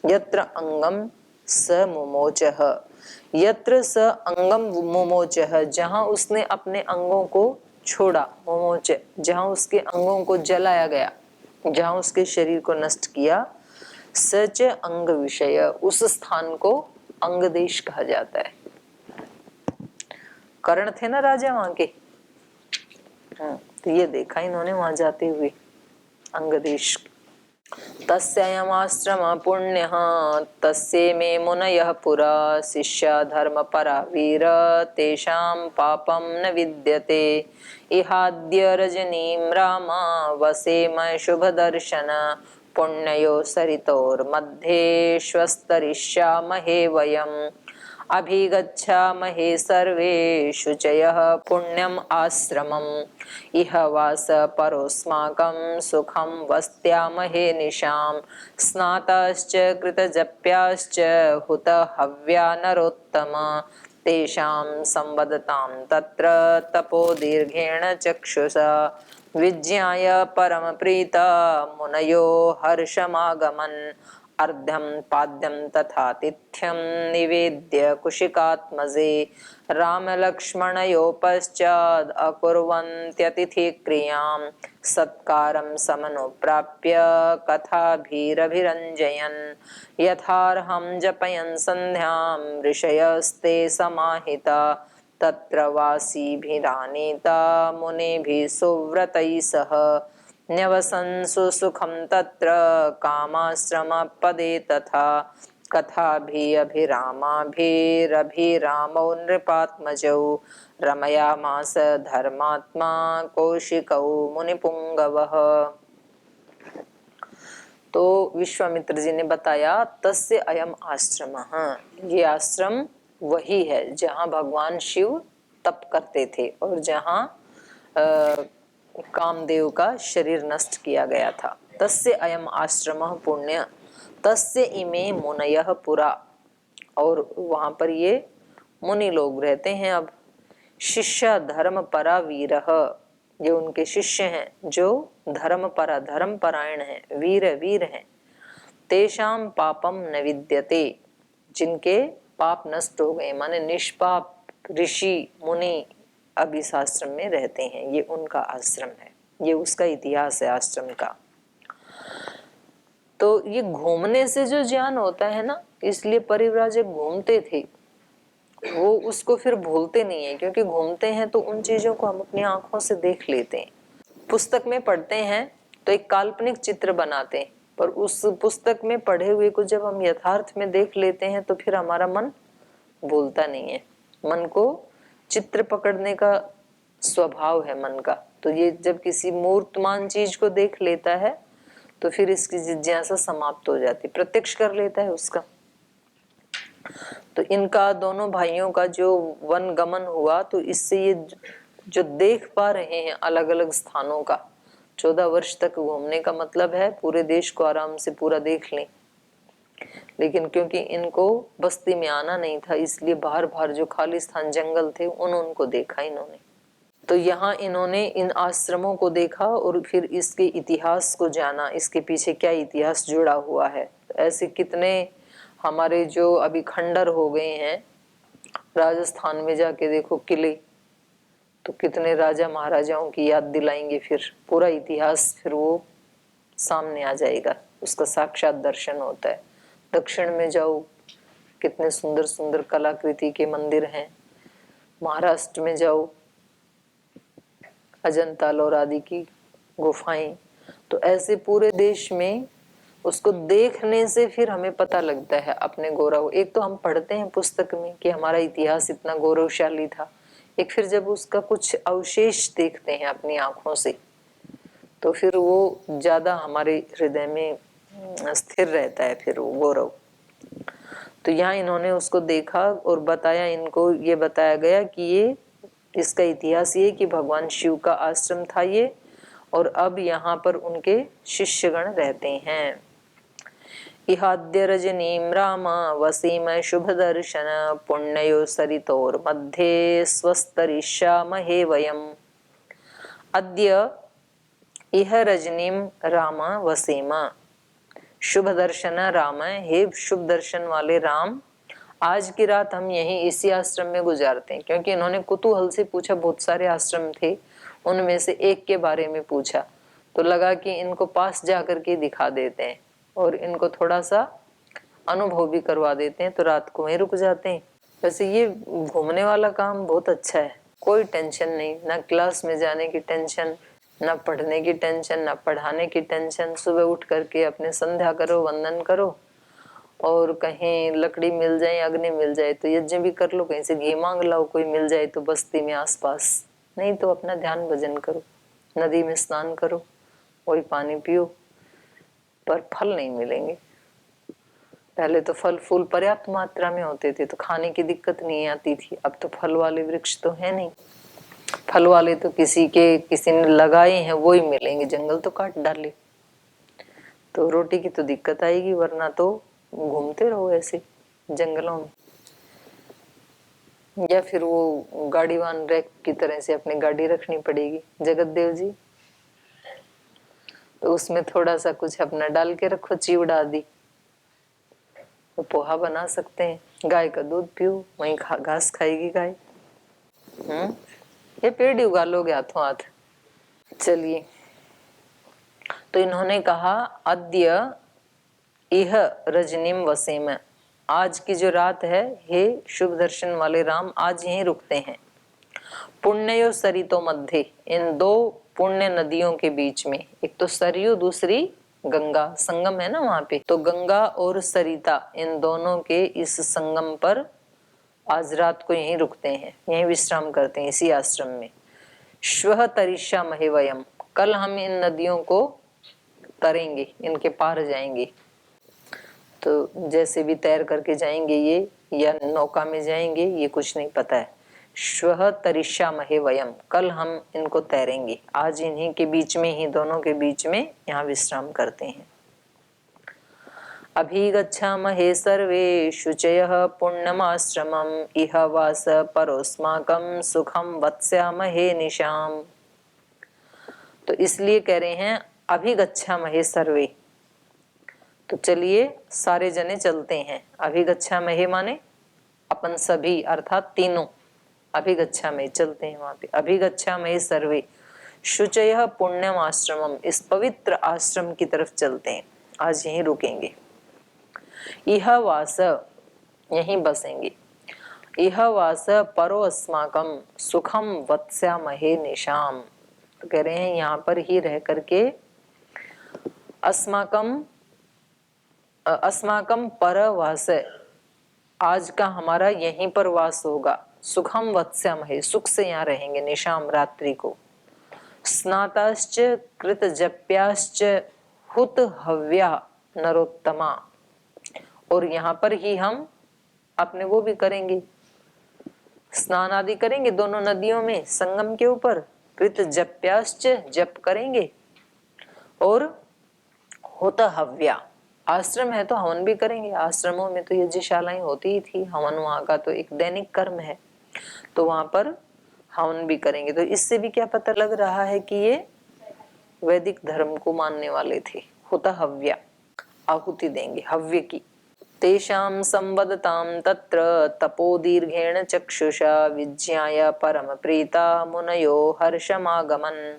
यत्र अंगम स मुमोचः, यत्र स अंगम मुमोचः, जहां उसने अपने अंगों को छोड़ा, मुमोच जहां उसके अंगों को जलाया गया, जहां उसके शरीर को नष्ट किया, सच अंग विषय, उस स्थान को अंग देश कहा जाता है। कर्ण थे ना राजा वहां के, तो ये देखा इन्होंने वहां जाते हुए अंग देश। तस्ययमाश्रम पुण्यः तस्य मे मुनयः पुरा शिष्या धर्मपरा वीर तेषां पापं न विद्यते इहाद्य रजनीं राम वसेम शुभदर्शन पुण्यो सरितोर्मध्ये श्वस्तरिष्यामहे वयम् अभिगच्छामहे सर्वे शुचयः पुण्यम् आश्रमम् इह वास परोस्माकं सुखं वस्त्यामहे निशां स्नाताश्च कृतजप्याश्च हुत हव्या नरोत्तम तेषां संवदतां तत्र तपो दीर्घेण चक्षुषा विज्ञाय परमप्रीता मुनयो हर्षमागमन् अर्ध्यं पाद्यं तथा तिथ्यं निवेद्य कुशिकात्मजे रामलक्ष्मणयो पश्चाद् अकुर्वन्त्यतिथिक्रियां सत्कारं समनुप्राप्य कथाभिरभिरञ्जयन् यथार्हं जपयन् सन्ध्यां ऋषयस्ते समाहिता तत्र वासीभिरानीता मुनिभिः सुव्रतैः सह न्यवसन् सुसुखं तत्र कामाश्रमपदे तथा कथाभिरभिरामाभिरभिरामौ नृपात्मजौ रमयामास धर्मात्मा कौशिकौ मुनिपुंगवः। तो विश्वामित्र जी ने बताया तस्य अयम आश्रम, ये आश्रम वही है जहाँ भगवान शिव तप करते थे और जहाँ कामदेव का शरीर नष्ट किया गया था। तस्य अयम आश्रम पुण्य तस्य इमे मुनयः पुरा, और वहां पर ये मुनि लोग रहते हैं। अब शिष्य धर्म परा वीरः, ये उनके शिष्य हैं जो धर्म परा धर्म परायण हैं, वीर वीर हैं। तेषाम पापम न विद्यते, जिनके पाप नष्ट हो गए, माने निष्पाप ऋषि मुनि अब इस आश्रम में रहते हैं। ये उनका आश्रम है, ये उसका इतिहास है आश्रम का। तो ये घूमने से जो ज्ञान होता है ना, इसलिए परिव्राजक घूमते थे, वो उसको फिर भूलते नहीं है, क्योंकि घूमते हैं तो उन चीजों को हम अपनी आंखों से देख लेते हैं। पुस्तक में पढ़ते हैं तो एक काल्पनिक चित्र बनाते हैं, पर उस पुस्तक में पढ़े हुए को जब हम यथार्थ में देख लेते हैं तो फिर हमारा मन भूलता नहीं है। मन को चित्र पकड़ने का स्वभाव है मन का, तो ये जब किसी मूर्तमान चीज को देख लेता है तो फिर इसकी जिज्ञासा समाप्त हो जाती, प्रत्यक्ष कर लेता है उसका। तो इनका दोनों भाइयों का जो वन गमन हुआ, तो इससे ये जो देख पा रहे हैं अलग अलग स्थानों का, 14 वर्ष तक घूमने का मतलब है पूरे देश को आराम से पूरा देख लें। लेकिन क्योंकि इनको बस्ती में आना नहीं था, इसलिए बाहर बाहर जो खाली स्थान जंगल थे उनको देखा इन्होंने। तो यहाँ इन्होंने इन आश्रमों को देखा और फिर इसके इतिहास को जाना, इसके पीछे क्या इतिहास जुड़ा हुआ है। तो ऐसे कितने हमारे जो अभी खंडर हो गए हैं, राजस्थान में जाके देखो किले, तो कितने राजा महाराजाओं की याद दिलाएंगे, फिर पूरा इतिहास फिर वो सामने आ जाएगा, उसका साक्षात दर्शन होता है। दक्षिण में जाओ, कितने सुंदर सुंदर कलाकृति के मंदिर हैं। महाराष्ट्र में जाओ, अजंता एलोरा आदि की गुफाएं। तो ऐसे पूरे देश में उसको देखने से फिर हमें पता लगता है अपने गौरव। एक तो हम पढ़ते हैं पुस्तक में कि हमारा इतिहास इतना गौरवशाली था, एक फिर जब उसका कुछ अवशेष देखते हैं अपनी आंखों से तो फिर वो ज्यादा हमारे हृदय में स्थिर रहता है फिर वो गौरव। तो यहाँ इन्होंने उसको देखा और बताया, इनको ये बताया गया कि ये इसका इतिहास ये कि भगवान शिव का आश्रम था ये, और अब यहाँ पर उनके शिष्यगण रहते हैं। इहाद्य रजनीं राम वसीम शुभ दर्शन पुण्यो सरितोर मध्ये स्वस्तरिष्यामहे वयम्। अद्य इह रजनीं राम वसेम शुभ दर्शन राम, हे शुभ दर्शन वाले राम, आज की रात हम यहीं इसी आश्रम में गुजारते हैं। क्योंकि इन्होंने कुतूहल से पूछा, बहुत सारे आश्रम थे, उनमें से एक के बारे में पूछा, तो लगा कि इनको पास जाकर के दिखा देते हैं और इनको थोड़ा सा अनुभव भी करवा देते हैं, तो रात को वहीं रुक जाते हैं। वैसे ये घूमने वाला काम बहुत अच्छा है, कोई टेंशन नहीं, ना क्लास में जाने की टेंशन, ना पढ़ने की टेंशन, ना पढ़ाने की टेंशन। सुबह उठ करके अपने संध्या करो, वंदन करो, और कहीं लकड़ी मिल जाए, अग्नि मिल जाए तो यज्ञ भी कर लो, कहीं से घी मांग लाओ, कोई मिल जाए तो बस्ती में आसपास, नहीं तो अपना ध्यान भजन करो, नदी में स्नान करो, वही पानी पियो, पर फल नहीं मिलेंगे। पहले तो फल फूल पर्याप्त मात्रा में होते थे तो खाने की दिक्कत नहीं आती थी, अब तो फल वाले वृक्ष तो है नहीं, फल वाले तो किसी ने लगाए हैं वो ही मिलेंगे, जंगल तो काट डाले, तो रोटी की तो दिक्कत आएगी, वरना तो घूमते रहो ऐसे जंगलों में, या फिर वो गाड़ीवान रैक की तरह से अपनी गाड़ी रखनी पड़ेगी जगत देव जी, तो उसमें थोड़ा सा कुछ अपना डाल के रखो, चिवड़ा आदि, तो पोहा बना सकते हैं, गाय का दूध पियो, वहीं घास खाएगी गाय। ये पेड़ ही उगा लोगे हाथों हाथ। चलिए, तो इन्होंने कहा अद्य इह रजनीम वसेम, आज की जो रात है हे शुभ दर्शन वाले राम, आज यहीं रुकते हैं। पुण्यो सरितो मध्य, इन दो पुण्य नदियों के बीच में, एक तो सरयू दूसरी गंगा, संगम है ना वहां पे, तो गंगा और सरिता इन दोनों के इस संगम पर आज रात को यहीं रुकते हैं, यहीं विश्राम करते हैं इसी आश्रम में। श्वः तरिष्यामहे वयम, कल हम इन नदियों को तरेंगे, इनके पार जाएंगे, तो जैसे भी तैर करके जाएंगे ये, या नौका में जाएंगे, ये कुछ नहीं पता है। श्वः तरिष्यामहे वयम, कल हम इनको तैरेंगे, आज इन्हीं के बीच में ही, दोनों के बीच में यहाँ विश्राम करते हैं। अभिगच्छामहे सर्वे शुचयः पुण्यमाश्रमम्, इह वास परोस्माकं सुखं वत्स्यामहे निशाम। तो इसलिए कह रहे हैं अभिगच्छामहे सर्वे, तो चलिए सारे जने चलते हैं। अभिगच्छामहे माने अपन सभी, अर्थात तीनों, अभिगच्छामहे चलते हैं वहां पे। अभिगच्छामहे सर्वे शुचयः पुण्यम आश्रमम, इस पवित्र आश्रम की तरफ चलते हैं, आज यहीं रुकेंगे। इह वास, यहीं बसेंगे। इह वास परो अस्माकम सुखम वत्स्यामहे निशाम, तो कह रहे हैं यहाँ पर ही रह करके अस्माकम पर वास, आज का हमारा यहीं पर वास होगा। सुखम वत्स्यामहे, सुख से यहाँ रहेंगे, निशाम रात्रि को। स्नाताश्च कृत जप्याश्च हुत हव्या नरोत्तमा, और यहाँ पर ही हम अपने वो भी करेंगे, स्नान आदि करेंगे दोनों नदियों में, संगम के ऊपर। कृत जप्याश्च, जप करेंगे, और होता हव्या, आश्रम है तो हवन भी करेंगे, आश्रमों में तो यज्ञशालाएं होती ही थी, हवन वहां का तो एक दैनिक कर्म है, तो वहां पर हवन भी करेंगे। तो इससे भी क्या पता लग रहा है कि ये वैदिक धर्म को मानने वाले थे। होता हव्या, आहुति देंगे हव्य की। तेषां संवदतां तत्र तपो दीर्घेण चक्षुषा विज्ञाय परम प्रीता मुनयो हर्षमागमन,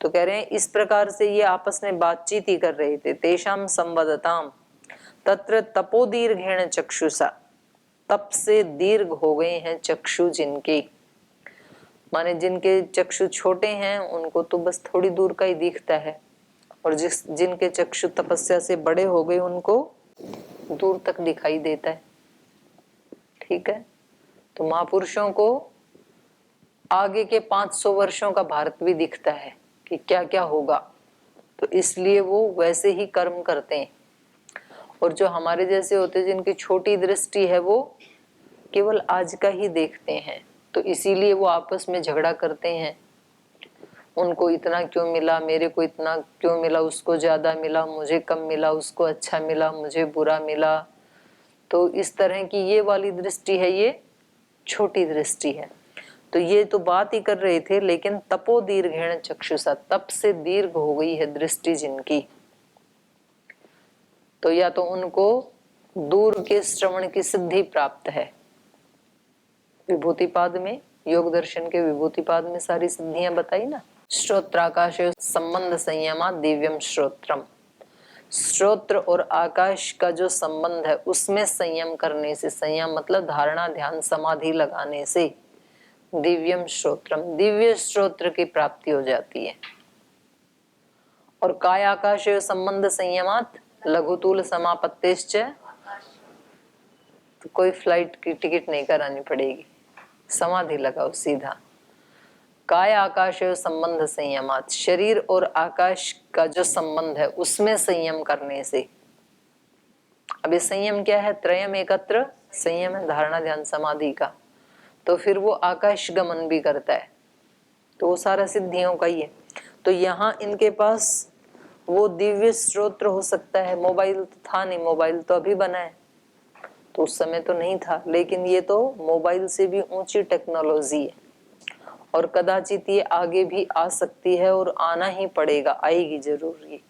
तो कह रहे हैं इस प्रकार से ये आपस में बातचीत ही कर रहे थे। तेषां संवदताम तत्र तपो दीर्घेण चक्षुषा, तप से दीर्घ हो गए हैं चक्षु जिनके, माने जिनके चक्षु छोटे हैं उनको तो बस थोड़ी दूर का ही दिखता है, और जिनके चक्षु तपस्या से बड़े हो गए उनको दूर तक दिखाई देता है। ठीक है, तो महापुरुषों को आगे के 500 वर्षों का भारत भी दिखता है कि क्या क्या होगा, तो इसलिए वो वैसे ही कर्म करते हैं। और जो हमारे जैसे होते हैं जिनकी छोटी दृष्टि है, वो केवल आज का ही देखते हैं, तो इसीलिए वो आपस में झगड़ा करते हैं। उनको इतना क्यों मिला, मेरे को इतना क्यों मिला, उसको ज्यादा मिला, मुझे कम मिला, उसको अच्छा मिला, मुझे बुरा मिला। तो इस तरह की ये वाली दृष्टि है, ये छोटी दृष्टि है। तो ये तो बात ही कर रहे थे, लेकिन तपो दीर्घेण चक्षुषा, तप से दीर्घ हो गई है दृष्टि जिनकी, तो या तो उनको दूर के श्रवण की सिद्धि प्राप्त है। विभूतिपाद में, योग दर्शन के विभूतिपाद में सारी सिद्धियां बताई ना। श्रोत्राकाश संबंध संयमा दिव्यम श्रोत्रम। श्रोत्र और आकाश का जो संबंध है उसमें संयम करने से, संयम मतलब धारणा ध्यान समाधि लगाने से, दिव्यम श्रोत्रम, दिव्य श्रोत्र की प्राप्ति हो जाती है। और काय आकाश संबंध संयमात लघुतूल समापत्तिश्च, तो कोई फ्लाइट की टिकट नहीं करानी पड़ेगी, समाधि लगाओ सीधा। काय आकाश संबंध संयमात, शरीर और आकाश का जो संबंध है उसमें संयम करने से। अभी संयम क्या है? त्रयम एकत्र संयम है, धारणा ध्यान समाधि का। तो फिर वो आकाश गमन भी करता है, तो वो सारा सिद्धियों का ही है। तो यहाँ इनके पास वो दिव्य स्रोत्र हो सकता है। मोबाइल तो था नहीं, मोबाइल तो अभी बना है, तो उस समय तो नहीं था, लेकिन ये तो मोबाइल से भी ऊंची टेक्नोलॉजी है और कदाचित ये आगे भी आ सकती है और आना ही पड़ेगा, आएगी जरूर ये।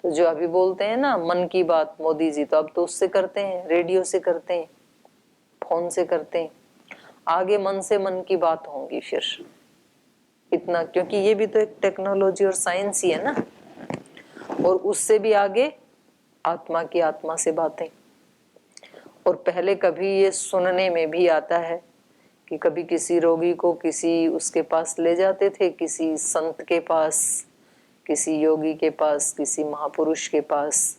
तो जो अभी बोलते हैं ना मन की बात मोदी जी, तो अब तो उससे करते हैं, रेडियो से करते हैं, फोन से करते हैं। आगे मन से मन की बात होंगी फिर इतना, क्योंकि ये भी तो एक टेक्नोलॉजी और साइंस ही है ना। और उससे भी आगे आत्मा की आत्मा से बातें। और पहले कभी ये सुनने में भी आता है कि कभी किसी रोगी को किसी उसके पास ले जाते थे, किसी संत के पास, किसी योगी के पास, किसी महापुरुष के पास।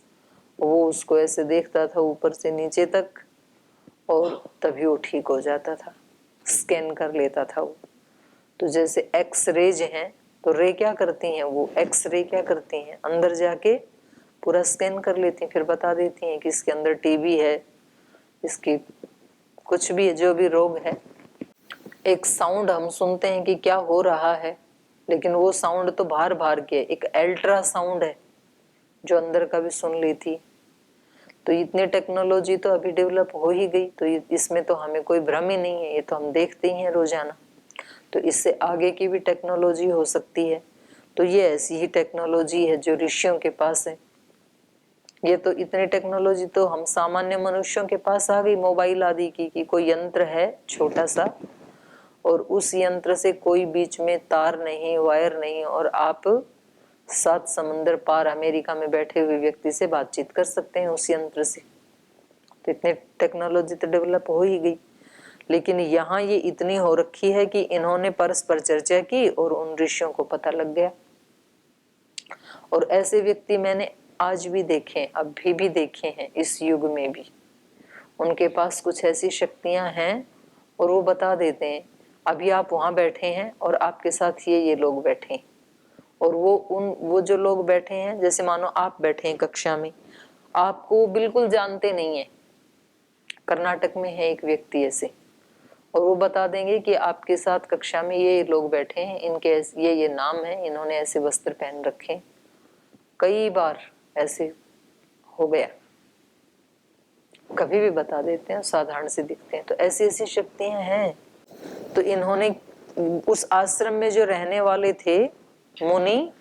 वो उसको ऐसे देखता था ऊपर से नीचे तक और तभी वो ठीक हो जाता था, स्कैन कर लेता था वो। तो जैसे एक्स रेज हैं, तो रे क्या करती हैं, वो एक्स रे क्या करती हैं, अंदर जाके पूरा स्कैन कर लेती हैं, फिर बता देती हैं कि इसके अंदर टीबी है, इसकी कुछ भी जो भी रोग है। एक साउंड हम सुनते हैं कि क्या हो रहा है, लेकिन वो साउंड तो बाहर बाहर के, एक अल्ट्रा साउंड है जो अंदर का भी सुन ली थी। तो इतनी टेक्नोलॉजी तो अभी डेवलप हो ही गई, तो इसमें तो हमें कोई भ्रम ही नहीं है, ये तो हम देखते ही हैं रोजाना। तो इससे आगे की भी टेक्नोलॉजी हो सकती है। तो ये ऐसी ही टेक्नोलॉजी है जो ऋषियों के पास है। ये तो इतनी टेक्नोलॉजी तो हम सामान्य मनुष्यों के पास आ गई, मोबाइल आदि की, कि कोई यंत्र है छोटा सा और उस यंत्र से कोई बीच में तार नहीं, वायर नहीं, और आप 7 समुंदर पार अमेरिका में बैठे हुए व्यक्ति से बातचीत कर सकते हैं उस यंत्र से। तो इतनी टेक्नोलॉजी तो डेवलप हो ही गई। लेकिन यहाँ ये इतनी हो रखी है कि इन्होंने परस्पर चर्चा की और उन ऋषियों को पता लग गया। और ऐसे व्यक्ति मैंने आज भी देखे, अभी भी देखे हैं, इस युग में भी उनके पास कुछ ऐसी शक्तियां हैं और वो बता देते हैं अभी आप वहां बैठे हैं और आपके साथ ये लोग बैठे हैं। और वो जो लोग बैठे हैं, जैसे मानो आप बैठे हैं कक्षा में, आपको बिल्कुल जानते नहीं है। कर्नाटक में है एक व्यक्ति ऐसे, और वो बता देंगे कि आपके साथ कक्षा में ये लोग बैठे हैं, इनके ये नाम है, इन्होंने ऐसे वस्त्र पहन रखे। कई बार ऐसे हो गया, कभी भी बता देते हैं, साधारण से दिखते हैं। तो ऐसी ऐसी शक्तियां हैं। तो इन्होंने उस आश्रम में जो रहने वाले थे मुनि,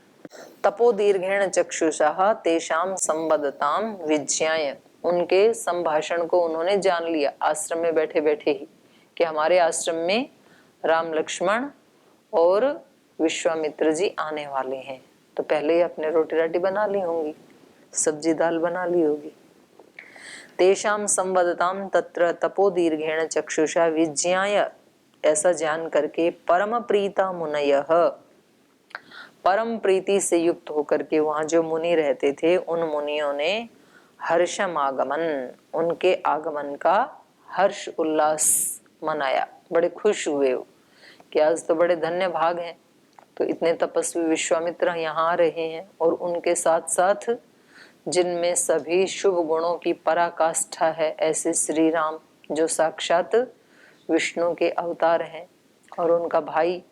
तपो दीर्घेण चक्षुषा तेषाम संबद्धताम विज्ञाय, उनके संभाषण को उन्होंने जान लिया आश्रम में बैठे बैठे ही, कि हमारे आश्रम में राम लक्ष्मण और विश्वामित्र जी आने वाले हैं। तो पहले ही अपने रोटी राटी बना ली होंगी, सब्जी दाल बना ली होगी। तेषाम संबद्धताम तत्र तपो दीर्घेण चक्षुषा विज्ञाय, ऐसा जान करके परम प्रीता मुनयः, परम प्रीति से युक्त होकर के वहां जो मुनि रहते थे, उन मुनियों ने हर्षम आगमन, उनके आगमन का हर्ष उल्लास मनाया, बड़े खुश हुए कि आज तो बड़े धन्य भाग हैं। तो इतने तपस्वी विश्वामित्र यहाँ आ रहे हैं, और उनके साथ साथ जिनमें सभी शुभ गुणों की पराकाष्ठा है, ऐसे श्री राम जो साक्षात विष्णु के अवतार हैं, और उनका भाई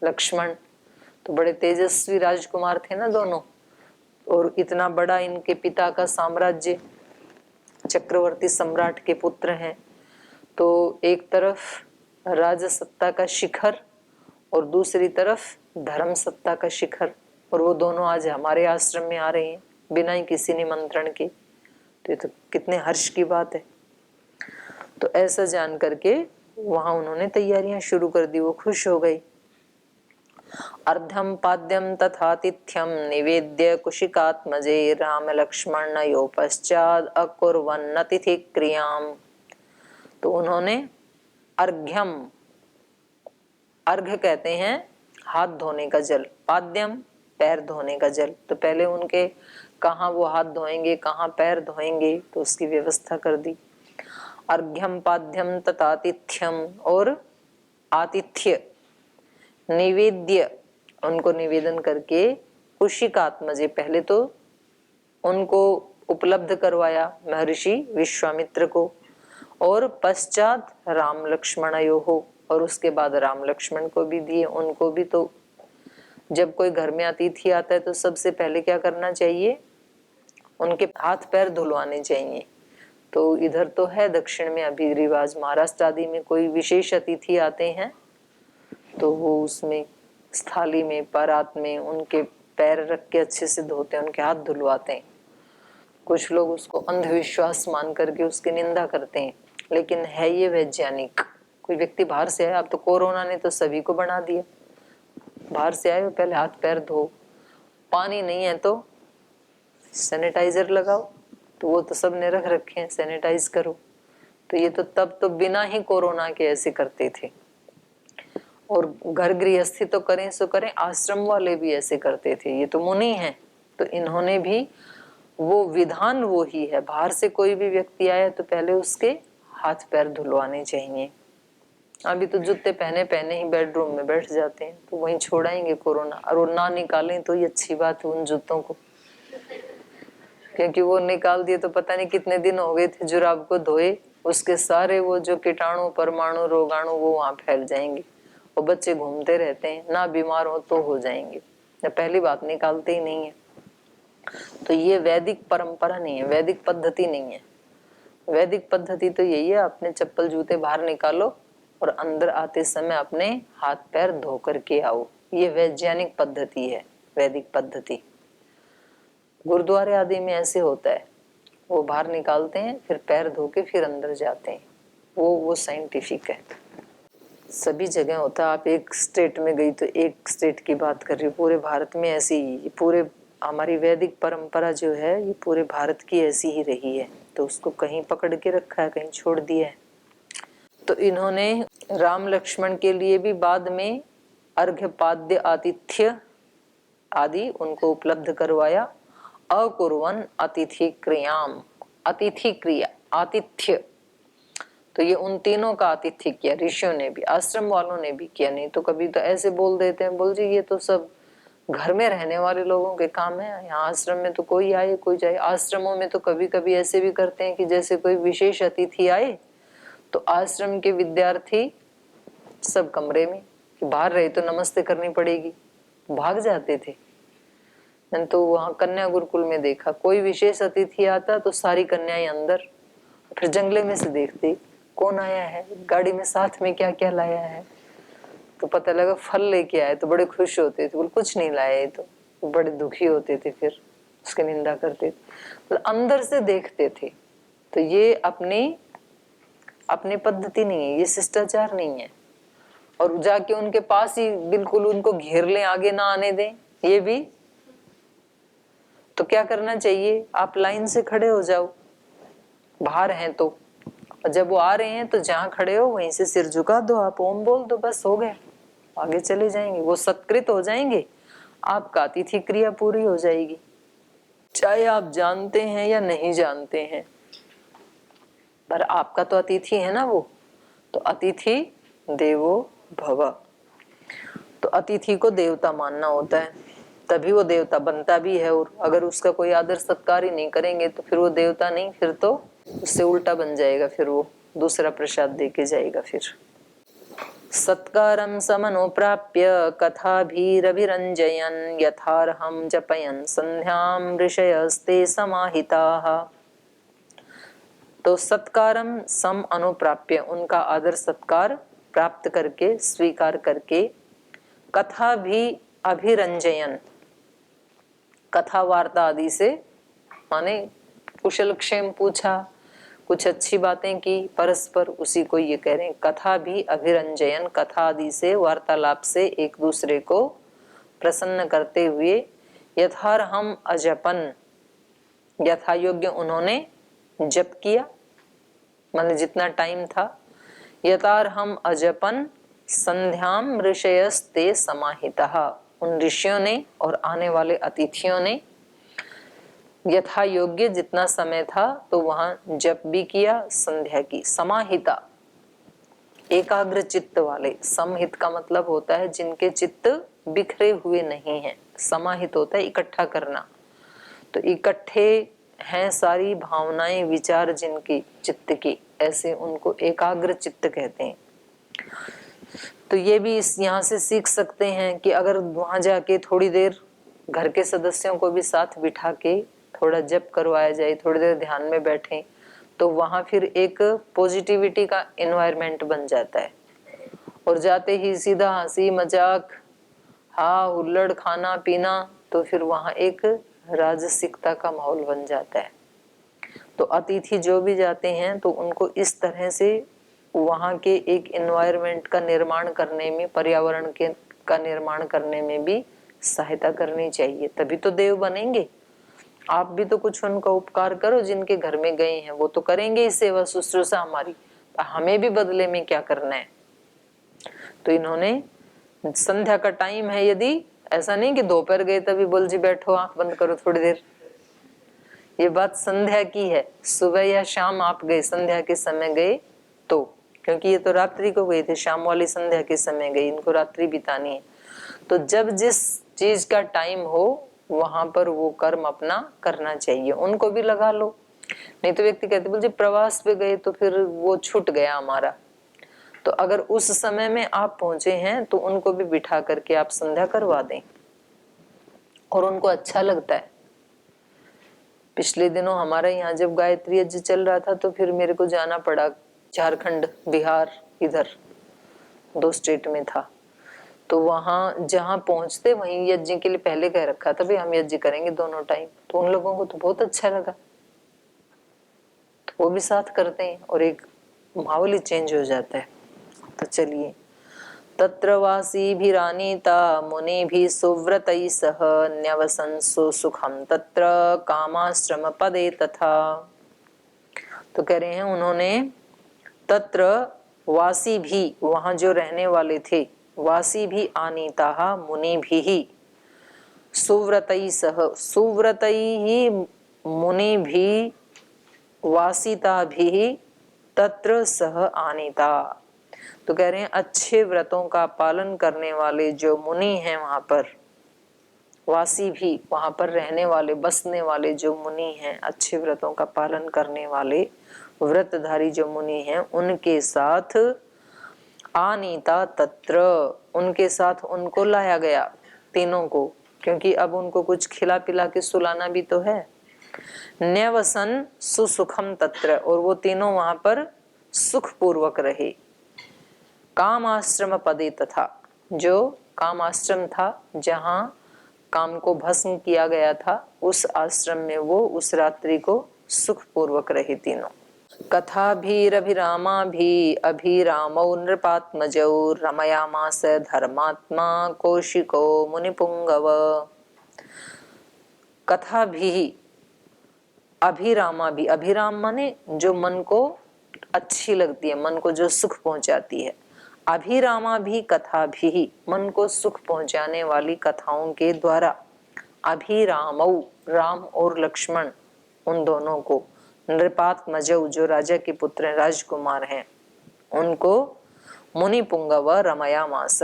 लक्ष्मण, तो बड़े तेजस्वी राजकुमार थे ना दोनों। और इतना बड़ा इनके पिता का साम्राज्य, चक्रवर्ती सम्राट के पुत्र हैं। तो एक तरफ राजसत्ता का शिखर और दूसरी तरफ धर्म सत्ता का शिखर, और वो दोनों आज हमारे आश्रम में आ रहे हैं। बिना ही किसी निमंत्रण के। तो ये तो कितने हर्ष की बात है। तो ऐसा जान करके वहां उन्होंने तैयारियां शुरू कर दी। वो खुश हो गई। अर्धम पाद्यम तथातिथ्यम निवेद्य कुशिकात्मजे राम लक्ष्मणयो पश्चात अकुर्वन्नतिथि क्रियाम। तो उन्होंने अर्घ्यम, अर्घ्य कहते हैं हाथ धोने का जल, पाद्यम पैर धोने का जल। तो पहले उनके कहाँ वो हाथ धोएंगे, कहाँ पैर धोएंगे, तो उसकी व्यवस्था कर दी। अर्घ्यम पाद्यम तथातिथ्यम, और आतिथ्य निवेद्य, उनको निवेदन करके कुशिकात्मजे, पहले तो उनको उपलब्ध करवाया महर्षि विश्वामित्र को, और पश्चात राम लक्ष्मणयो हो, और उसके बाद राम लक्ष्मण को भी दिए। उनको भी तो जब कोई घर में अतिथि आता है तो सबसे पहले क्या करना चाहिए, उनके हाथ पैर धुलवाने चाहिए। तो इधर तो है दक्षिण में अभी रिवाज, महाराष्ट्र आदि में कोई विशेष अतिथि आते हैं तो वो उसमें थाली में परात में उनके पैर रख के अच्छे से धोते हैं, उनके हाथ धुलवाते हैं। कुछ लोग उसको अंधविश्वास मान करके उसकी निंदा करते हैं, लेकिन है ये वैज्ञानिक। कोई व्यक्ति बाहर से आया, अब तो कोरोना ने तो सभी को बना दिया, बाहर से आए पहले हाथ पैर धो, पानी नहीं है तो सैनिटाइजर लगाओ, तो वो तो सब ने रख रखे हैं, सैनिटाइज करो। तो ये तो तब तो बिना ही कोरोना के ऐसे करते थे। और घर गृहस्थी तो करें सो करें, आश्रम वाले भी ऐसे करते थे। ये तो मुनि हैं, तो इन्होंने भी वो विधान वो ही है। बाहर से कोई भी व्यक्ति आया तो पहले उसके हाथ पैर धुलवाने चाहिए। अभी तो जूते पहने पहने ही बेडरूम में बैठ जाते हैं, तो वहीं छोड़ाएंगे कोरोना। और वो ना निकालें तो ये अच्छी बात है उन जूतों को, क्योंकि वो निकाल दिए तो पता नहीं कितने दिन हो गए थे जुराब को धोए, उसके सारे वो जो कीटाणु परमाणु रोगाणु वो वहां फैल जाएंगे। और बच्चे घूमते रहते हैं, ना बीमार हो तो हो जाएंगे, पहली बात निकालते ही नहीं है। तो ये वैदिक परंपरा नहीं है, वैदिक पद्धति नहीं है। वैदिक पद्धति तो यही है, अपने चप्पल जूते बाहर निकालो और अंदर आते समय अपने हाथ पैर धो करके आओ। ये वैज्ञानिक पद्धति है, वैदिक पद्धति। गुरुद्वारे आदि में ऐसे होता है, वो बाहर निकालते हैं फिर पैर धो के फिर अंदर जाते हैं, वो साइंटिफिक है। सभी जगह होता है। आप एक स्टेट में गई तो एक स्टेट की बात कर रही हूँ, पूरे भारत में ऐसी ही, पूरे हमारी वैदिक परंपरा जो है ये पूरे भारत की ऐसी ही रही है। तो उसको कहीं पकड़ के रखा है, कहीं छोड़ दिया है। तो इन्होंने राम लक्ष्मण के लिए भी बाद में अर्घ्यपाद्य आतिथ्य आदि उनको उपलब्ध करवाया। अकुर्वन अतिथि क्रियाम, अतिथि क्रिया आतिथ्य, तो ये उन तीनों का आतिथ्य किया। ऋषियों ने भी, आश्रम वालों ने भी किया। नहीं तो कभी तो ऐसे बोल देते हैं, बोल जी ये तो सब घर में रहने वाले लोगों के काम है, यहाँ आश्रम में तो कोई आए कोई जाए। आश्रमों में तो कभी कभी ऐसे भी करते हैं कि जैसे कोई विशेष अतिथि आए तो आश्रम के विद्यार्थी सब कमरे में, कि बाहर रहे तो नमस्ते करनी पड़ेगी, भाग जाते थे। मैंने तो वहां कन्या गुरुकुल में देखा, कोई विशेष अतिथि आता तो सारी कन्याएं अंदर, फिर जंगले में से देखते कौन आया है, गाड़ी में साथ में क्या क्या लाया है। तो पता लगा फल लेके आए, तो बड़े खुश होते थे। बोले कुछ नहीं लाए, तो बड़े दुखी होते थे, फिर उसकी निंदा करते थे। तो अंदर से देखते थे। तो ये अपनी पद्धति नहीं है, ये शिष्टाचार नहीं है। और जाके उनके पास ही बिल्कुल उनको घेर लें, आगे ना आने दें, ये भी। तो क्या करना चाहिए, आप लाइन से खड़े हो जाओ, बाहर हैं तो, और जब वो आ रहे हैं तो जहां खड़े हो वहीं से सिर झुका दो, आप ओम बोल दो, बस हो गया, आगे चले जाएंगे। वो सत्कृत हो जाएंगे, आपका अतिथि क्रिया पूरी हो जाएगी, चाहे आप जानते हैं या नहीं जानते हैं, पर आपका तो अतिथि है ना वो। तो अतिथि देवो भव, तो अतिथि को देवता मानना होता है, तभी वो देवता बनता भी है। और अगर उसका कोई आदर सत्कार ही नहीं करेंगे तो फिर वो देवता नहीं, फिर तो उससे उल्टा बन जाएगा, फिर वो दूसरा प्रसाद दे के जाएगा। फिर सत्कारं समनुप्राप्य कथाभिरभिरञ्जयन् यथार्हं जपयन् संध्यां ऋषयस्ते समाहिताः। तो सत्कारम सम अनुप्राप्य, उनका आदर सत्कार प्राप्त करके, स्वीकार करके, कथा भी अभिरंजयन, कथा वार्ता आदि से माने कुशल क्षेम पूछा, कुछ अच्छी बातें की परस्पर, उसी को ये कह रहे हैं। कथा भी अभिरंजयन, कथा आदि से वार्तालाप से एक दूसरे को प्रसन्न करते हुए, यथार्हम अजपन, यथा योग्य उन्होंने जप किया, माने जितना टाइम था। यथार्हम अजपन संध्याम ऋषयस्ते समाहितः, उन ऋषियों ने और आने वाले अतिथियों ने यथा योग्य जितना समय था तो वहां जप भी किया, संध्या की। समाहिता, एकाग्र चित्त वाले। समहित का मतलब होता है जिनके चित्त बिखरे हुए नहीं है, समाहित होता है इकट्ठा करना। तो इकट्ठे हैं सारी भावनाएं विचार जिनकी चित्त की, ऐसे उनको एकाग्र चित्त कहते हैं। तो ये भी इस यहाँ से सीख सकते हैं कि अगर वहां जाके थोड़ी देर घर के सदस्यों को भी साथ बिठा के थोड़ा जप करवाया जाए, थोड़ी देर ध्यान में बैठे, तो वहां फिर एक पॉजिटिविटी का एनवायरनमेंट बन जाता है। और जाते ही सीधा हंसी मजाक, हा हुल्लड़, खाना पीना, तो फिर वहां एक राजसिकता का माहौल बन जाता है। तो अतिथि जो भी जाते हैं तो उनको इस तरह से वहां के एक एनवायरनमेंट का निर्माण करने में, पर्यावरण के का निर्माण करने में भी सहायता करनी चाहिए, तभी तो देव बनेंगे। आप भी तो कुछ उनका उपकार करो, जिनके घर में गए हैं वो तो करेंगे ही सेवा शुश्रूषा हमारी, हमें भी बदले में क्या करना है। तो इन्होंने संध्या का टाइम है, यदि ऐसा नहीं कि दोपहर गए तभी बोल जी बैठो आंख बंद करो थोड़ी देर, ये बात संध्या की है। सुबह या शाम आप गए, संध्या के समय गए तो, क्योंकि ये तो रात्रि को गए थे, शाम वाली संध्या के समय गए, इनको रात्रि बितानी है। तो जब जिस चीज का टाइम हो वहां पर वो कर्म अपना करना चाहिए। उनको भी लगा लो, नहीं तो व्यक्ति कहते बोल जी प्रवास पे गए तो फिर वो छूट गया हमारा। तो अगर उस समय में आप पहुंचे हैं तो उनको भी बिठा करके आप संध्या करवा दें, और उनको अच्छा लगता है। पिछले दिनों हमारे यहाँ जब गायत्री यज्ञ चल रहा था तो फिर मेरे को जाना पड़ा, झारखंड बिहार इधर 2 स्टेट में था। तो वहां जहां पहुंचते वहीं यज्ञ के लिए पहले कह रखा था भाई हम यज्ञ करेंगे दोनों टाइम, तो उन लोगों को तो बहुत अच्छा लगा, तो वो भी साथ करते हैं और एक माहौल ही चेंज हो जाता है। तो चलिए, तत्र वासीभिरानीता मुनिभिः सुव्रतैः सह न्यवसन् सुसुखं तत्र कामाश्रम पदे तथा। तो कह रहे हैं उन्होंने तत्र वासी भी, वहां जो रहने वाले थे, वासी भी आनीता मुनि भी सुव्रतैः सह, सुव्रतैः मुनि भी वासिता भी तत्र सह आनीता। तो कह रहे हैं अच्छे व्रतों का पालन करने वाले जो मुनि हैं वहां पर, वासी भी वहां पर रहने वाले बसने वाले जो मुनि हैं, अच्छे व्रतों का पालन करने वाले व्रतधारी जो मुनि हैं, उनके साथ आनीता तत्र, उनके साथ उनको लाया गया, तीनों को, क्योंकि अब उनको कुछ खिला पिला के सुलाना भी तो है। न्यवसन सुसुखम तत्र, और वो तीनों वहां पर सुख पूर्वक रहे। काम आश्रम पदे तथा, जो काम आश्रम था जहां काम को भस्म किया गया था, उस आश्रम में वो उस रात्रि को सुख पूर्वक रहे तीनों। कथा भीरभिरामा भी अभिरामौ नृपात्मजौ रमयामास धर्मात्मा कौशिको मुनिपुंगव। कथा भी अभिरामा भी, अभिराम माने जो मन को अच्छी लगती है, मन को जो सुख पहुंचाती है। अभिरामा भी कथा भी, मन को सुख पहुंचाने वाली कथाओं के द्वारा। अभिरामौ, राम और लक्ष्मण उन दोनों को, नृपात्मजौ जो राजा के पुत्र राजकुमार हैं उनको, मुनि पुंगव रमयामास,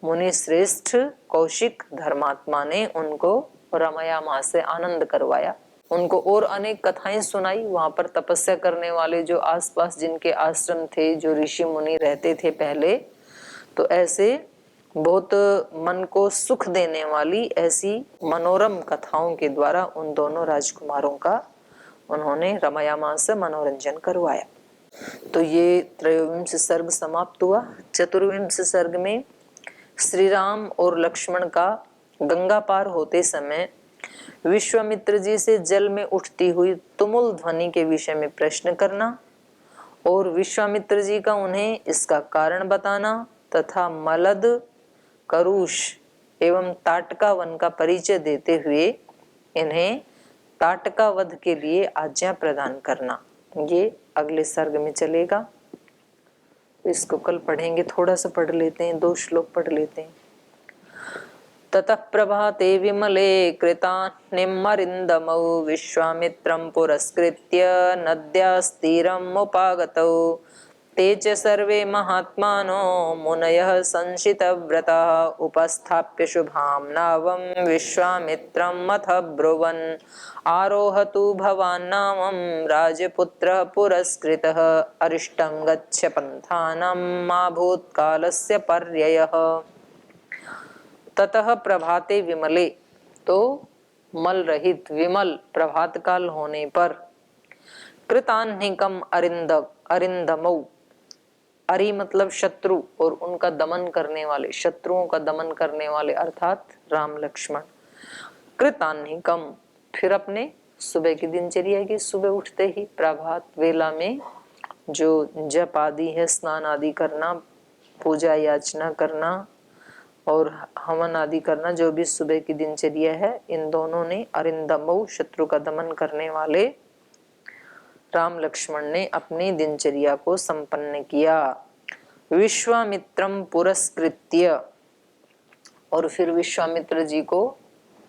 मुनि श्रेष्ठ कौशिक धर्मात्मा ने उनको रमयामास से आनंद करवाया, उनको और अनेक कथाएं सुनाई। वहां पर तपस्या करने वाले जो आसपास जिनके आश्रम थे, जो ऋषि मुनि रहते थे पहले, तो ऐसे बहुत मन को सुख देने वाली ऐसी मनोरम कथाओं के द्वारा उन दोनों राजकुमारों का उन्होंने रमयामास से मनोरंजन करवाया। तो ये त्रयोविंश सर्ग समाप्त हुआ। चतुर्विंश सर्ग में श्री राम और लक्ष्मण का गंगा पार होते समय विश्वामित्र जी से जल में उठती हुई तुमुल ध्वनि के विषय में प्रश्न करना और विश्वामित्र जी का उन्हें इसका कारण बताना तथा मलद, करुष एवं ताटका वन का परिचय देते हुए इन्हें ताटका वध के लिए आज्ञा प्रदान करना। ये अगले सर्ग में चलेगा, इसको कल पढ़ेंगे। थोड़ा सा पढ़ लेते हैं, 2 श्लोक पढ़ लेते हैं। ततः प्रभाते विमले कृतान्निमरिन्दमौ विश्वामित्रं पुरस्कृत्य नद्यास्तीरमुपागतौ ते च सर्वे महात्मानो मुनयः संशितव्रताः उपस्थाप्य शुभां नावं विश्वामित्रमथ ब्रुवन् आरोहतु भवान् नामं राजपुत्रः पुरस्कृतः अरिष्टं गच्छ पन्थानं मा भूतकालस्य पर्ययः। ततः प्रभाते विमले, तो मल रहित विमल प्रभात काल होने पर, कृतान्हिकम अरिंदमौ, अरि मतलब शत्रु और उनका दमन करने वाले, शत्रुओं का दमन करने वाले अर्थात राम लक्ष्मण। कृतान्हिकम, फिर अपने सुबह की दिनचर्या की, सुबह उठते ही प्रभात वेला में जो जप आदि है, स्नान आदि करना, पूजा याचना करना और हवन आदि करना, जो भी सुबह की दिनचर्या है, इन दोनों ने अरिंदमौ शत्रु का दमन करने वाले राम लक्ष्मण ने अपनी दिनचर्या को संपन्न किया। विश्वामित्रम पुरस्कृत्य, और फिर विश्वामित्र जी को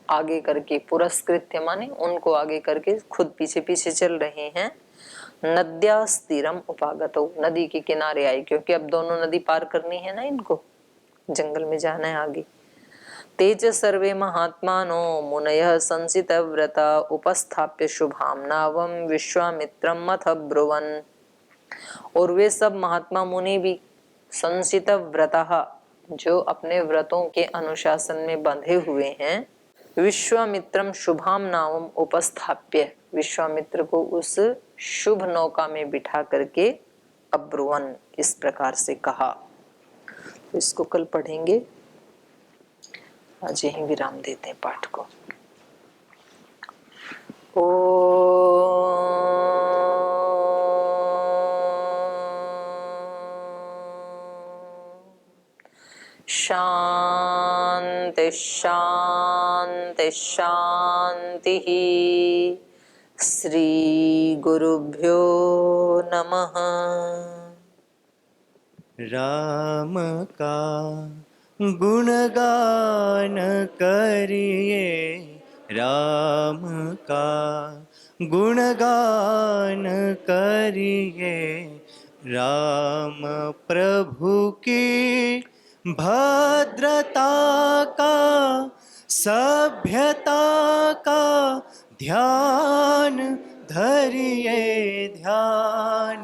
आगे करके, पुरस्कृत्य माने उनको आगे करके, खुद पीछे पीछे चल रहे हैं। नद्यास्तीरम उपागतौ, नदी के किनारे आए, क्योंकि अब दोनों नदी पार करनी है ना इनको, जंगल में जाना है आगे। तेज सर्वे महात्मानो मुनयः संसितव्रता उपस्थाप्य शुभां नावं विश्वामित्रम मथ ब्रुवन्, और वे सब महात्मा मुनि भी संसितव्रता, जो अपने व्रतों के अनुशासन में बंधे हुए हैं, विश्वामित्रम शुभाम नावम उपस्थाप्य, विश्वामित्र को उस शुभ नौका में बिठा करके अब्रुवन, इस प्रकार से कहा। इसको कल पढ़ेंगे, आज यहीं विराम देते हैं पाठ को। शांति शांति शांति। श्री गुरुभ्यो नमः। राम का गुणगान करिए, राम का गुणगान करिए, राम प्रभु की भद्रता का, सभ्यता का ध्यान धरिए, ध्यान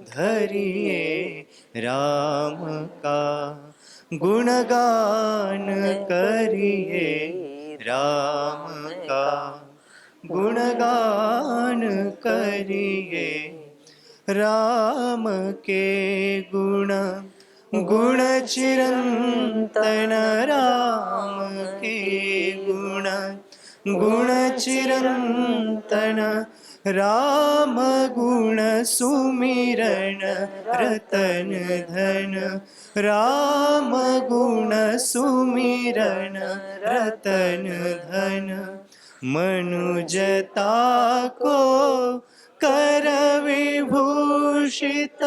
धरिए, राम का गुणगान करिए, राम का गुणगान करिए। राम के गुण गुण चिरंतन, राम के गुण गुण चिरंतन, राम गुण सुमिरन रतन धन, राम गुण सुमिरन रतन धन। मनुजता को कर विभूषित,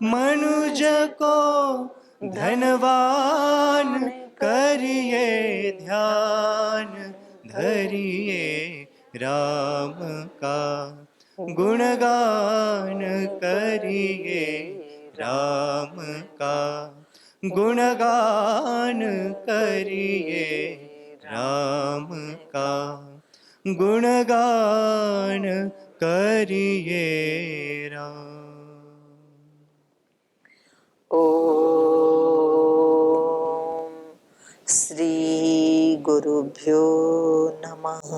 मनुज को धनवान करिए, ध्यान धरिए, राम का गुणगान करिए, राम का गुणगान करिए, राम का गुणगान करिए, राम। ओम श्री गुरुभ्यो नमः।